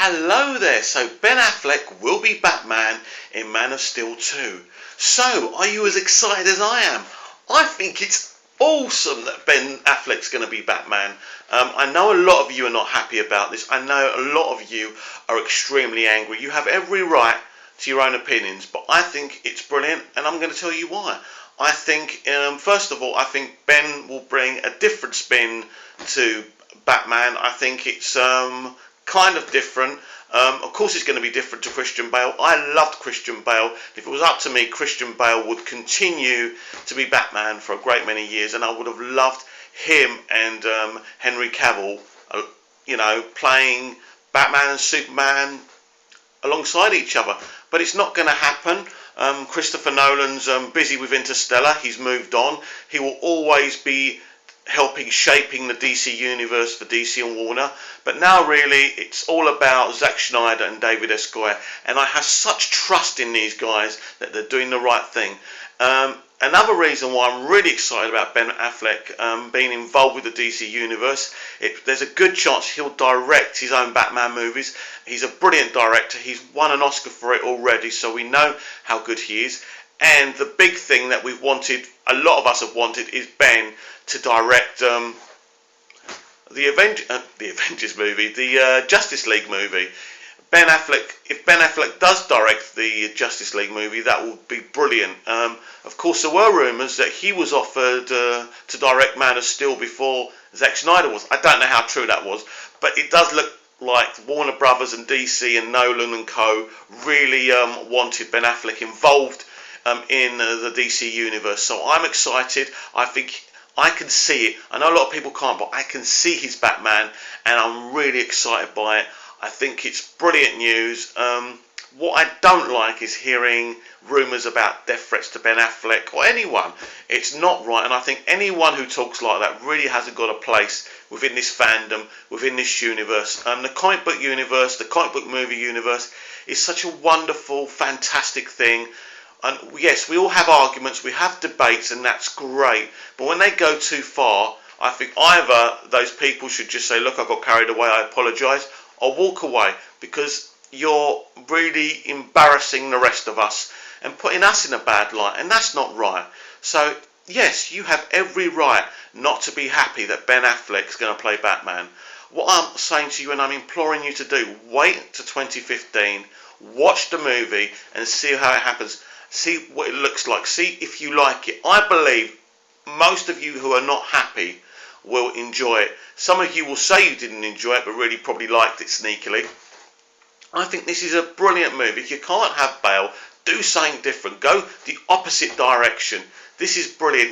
Hello there. So Ben Affleck will be Batman in Man of Steel 2. So, are you as excited as I am? I think it's awesome that Ben Affleck's going to be Batman. I know a lot of you are not happy about this. I know a lot of you are extremely angry. You have every right to your own opinions, but I think it's brilliant, and I'm going to tell you why. I think, first of all, I think Ben will bring a different spin to Batman. I think it's kind of different. Of course it's going to be different to Christian Bale. I loved Christian Bale. If it was up to me, Christian Bale would continue to be Batman for a great many years, and I would have loved him and Henry Cavill, playing Batman and Superman alongside each other. But it's not going to happen. Christopher Nolan's busy with Interstellar. He's moved on. He will always be shaping the DC universe for DC and Warner, but now really it's all about Zack Snyder and David S. Goyer, and I have such trust in these guys that they're doing the right thing. Another reason why I'm really excited about Ben Affleck being involved with the DC universe, there's a good chance he'll direct his own Batman movies. He's a brilliant director. He's won an Oscar for it already, so we know how good he is. And the big thing that we've wanted, a lot of us have wanted, is Ben to direct the Avengers movie, the Justice League movie. If Ben Affleck does direct the Justice League movie, that will be brilliant. Of course, there were rumours that he was offered to direct Man of Steel before Zack Snyder was. I don't know how true that was, but it does look like Warner Brothers and DC and Nolan and co. really wanted Ben Affleck involved in the DC universe. So I'm excited. I think I can see it. I know a lot of people can't, but I can see his Batman, and I'm really excited by it. I think it's brilliant news. What I don't like is hearing rumours about death threats to Ben Affleck or anyone. It's not right, and I think anyone who talks like that really hasn't got a place within this fandom, within this universe. The comic book universe, the comic book movie universe is such a wonderful, fantastic thing. And yes, we all have arguments, we have debates, and that's great. But when they go too far, I think either those people should just say, look, I got carried away, I apologise, or walk away, because you're really embarrassing the rest of us and putting us in a bad light, and that's not right. So, yes, you have every right not to be happy that Ben Affleck's going to play Batman. What I'm saying to you, and I'm imploring you to do, wait to 2015, watch the movie, and see how it happens. See what it looks like. See if you like it. I believe most of you who are not happy will enjoy it. Some of you will say you didn't enjoy it, but really probably liked it sneakily. I think this is a brilliant movie. If you can't have Bale, do something different. Go the opposite direction. This is brilliant.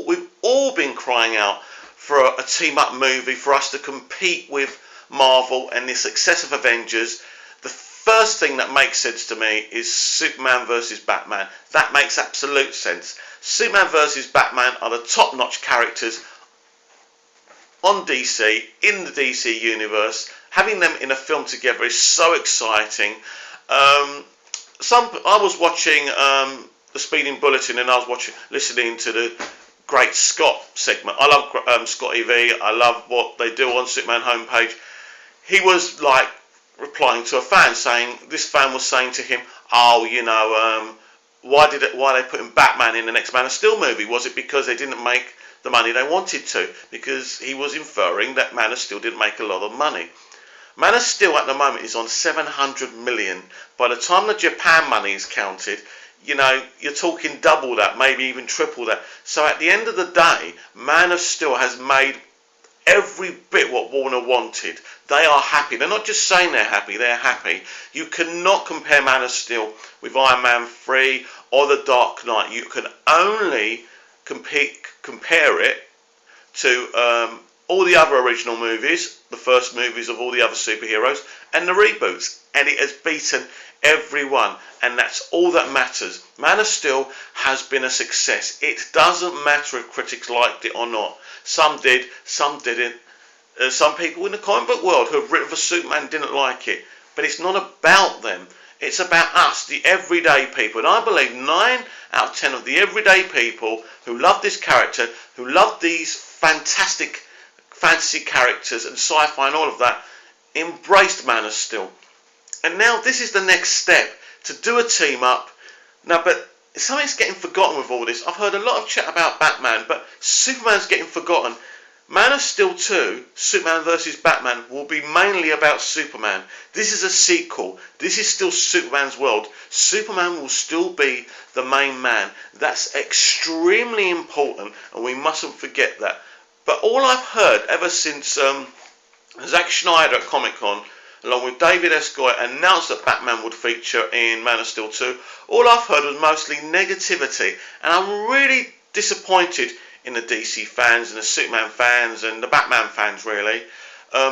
We've all been crying out for a team-up movie, for us to compete with Marvel and the success of Avengers. The first thing that makes sense to me is Superman versus Batman. That makes absolute sense. Superman versus Batman are the top-notch characters on DC, in the DC universe. Having them in a film together is so exciting. I was watching the Speeding Bulletin, and I was listening to the Great Scott segment. I love Scott EV. I love what they do on Superman homepage. He was like replying to a fan, this fan was saying to him, why are they putting Batman in the next Man of Steel movie? Was it because they didn't make the money they wanted to? Because he was inferring that Man of Steel didn't make a lot of money. Man of Steel at the moment is on 700 million. By the time the Japan money is counted, you're talking double that, maybe even triple that. So at the end of the day, Man of Steel has made every bit what Warner wanted. They are happy. They're not just saying they're happy, they're happy. You cannot compare Man of Steel with Iron Man 3 or The Dark Knight. You can only compare it to all the other original movies, the first movies of all the other superheroes, and the reboots. And it has beaten everyone, and that's all that matters. Man of Steel has been a success. It doesn't matter if critics liked it or not. Some did, some didn't. Some people in the comic book world who have written for Superman didn't like it. But it's not about them. It's about us, the everyday people. And I believe 9 out of 10 of the everyday people who love this character, who love these fantastic fantasy characters and sci-fi and all of that, embraced Man of Steel. And now this is the next step, to do a team up. Now, but something's getting forgotten with all this. I've heard a lot of chat about Batman, but Superman's getting forgotten. Man of Steel 2, Superman vs. Batman, will be mainly about Superman. This is a sequel. This is still Superman's world. Superman will still be the main man. That's extremely important, and we mustn't forget that. But all I've heard ever since Zack Snyder at Comic-Con, along with David S. Goyer, announced that Batman would feature in Man of Steel 2, all I've heard was mostly negativity. And I'm really disappointed in the DC fans and the Superman fans and the Batman fans, really.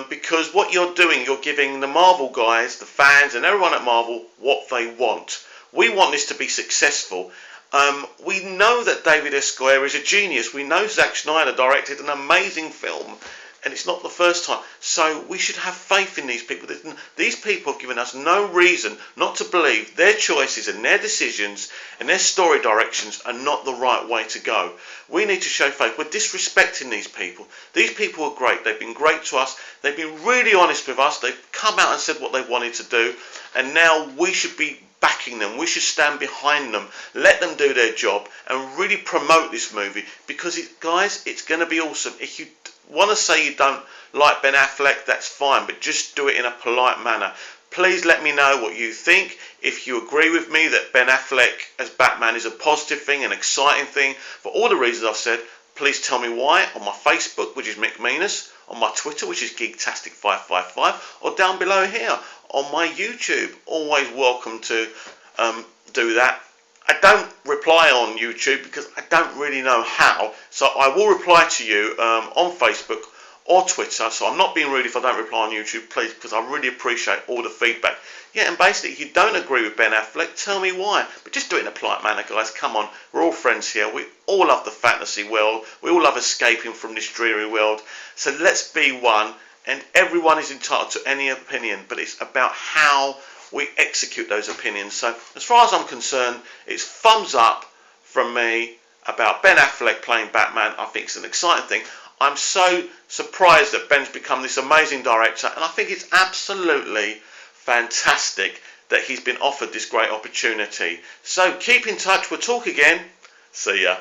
Because what you're doing, you're giving the Marvel guys, the fans and everyone at Marvel what they want. We want this to be successful. We know that David S. Goyer is a genius. We know Zack Snyder directed an amazing film, and it's not the first time. So we should have faith in these people. These people have given us no reason not to believe their choices and their decisions and their story directions are not the right way to go. We need to show faith. We're disrespecting these people. These people are great. They've been great to us. They've been really honest with us. They've come out and said what they wanted to do. And now we should be backing them. We should stand behind them. Let them do their job and really promote this movie. Because, guys, it's going to be awesome. If you want to say you don't like Ben Affleck, that's fine, but just do it in a polite manner. Please let me know what you think. If you agree with me that Ben Affleck as Batman is a positive thing, an exciting thing, for all the reasons I've said, please tell me why on my Facebook, which is Mick Meanus, on my Twitter, which is Geektastic555, or down below here on my YouTube. Always welcome to do that. I don't reply on YouTube because I don't really know how, so I will reply to you on Facebook or Twitter. So I'm not being rude if I don't reply on YouTube, please, because I really appreciate all the feedback. Yeah, and basically, if you don't agree with Ben Affleck, tell me why. But just do it in a polite manner, guys. Come on, we're all friends here. We all love the fantasy world. We all love escaping from this dreary world. So let's be one, and everyone is entitled to any opinion, but it's about how we execute those opinions. So as far as I'm concerned, it's thumbs up from me about Ben Affleck playing Batman. I think it's an exciting thing. I'm so surprised that Ben's become this amazing director, and I think it's absolutely fantastic that he's been offered this great opportunity. So keep in touch. We'll talk again. See ya.